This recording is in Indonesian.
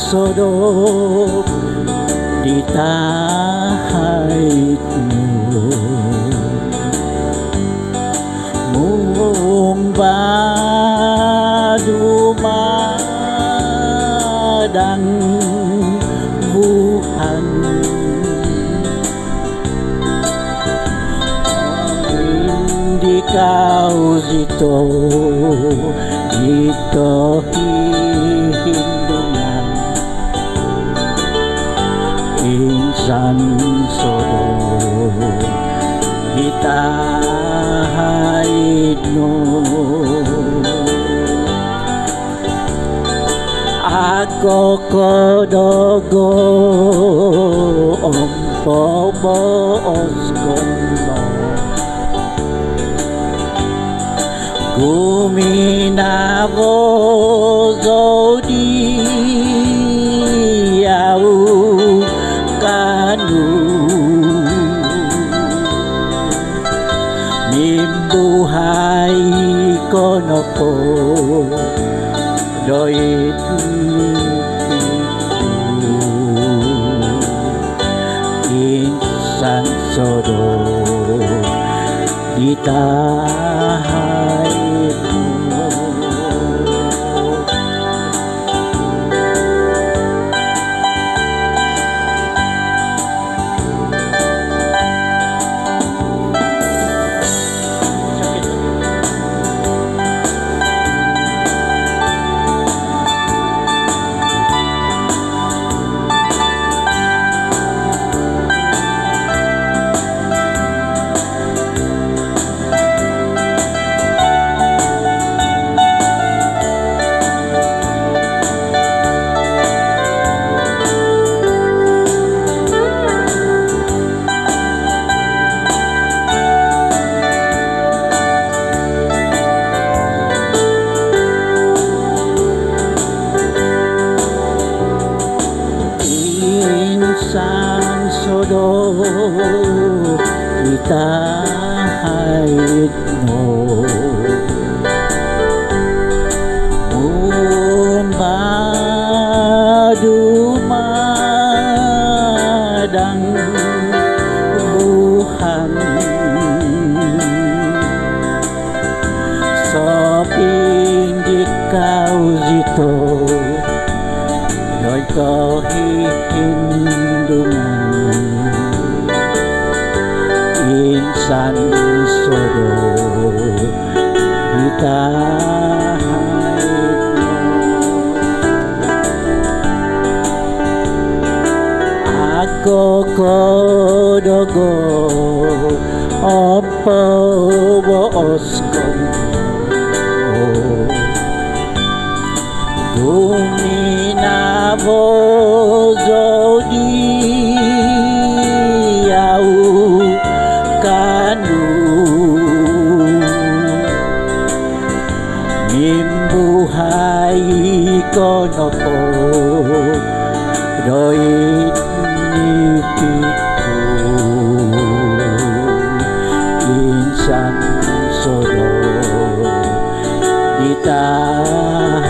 sodok di tahaitmu mumbadu madang buhan di kau zito hindungan insan sodok kita haidno aku kodogo ompo bos kombo guminavo zodi au kanu nimbuhai konoko doit insan sodok ditahaitmu insan sodok kita haidno umbadu madang buhan soping di kau zito doi hindungan insan sodok ditahaitmu aku kodogo opo bos kombo guminavo zodi au kanu nimbuhai konoko doit nipiku insan sodok ditahaitmu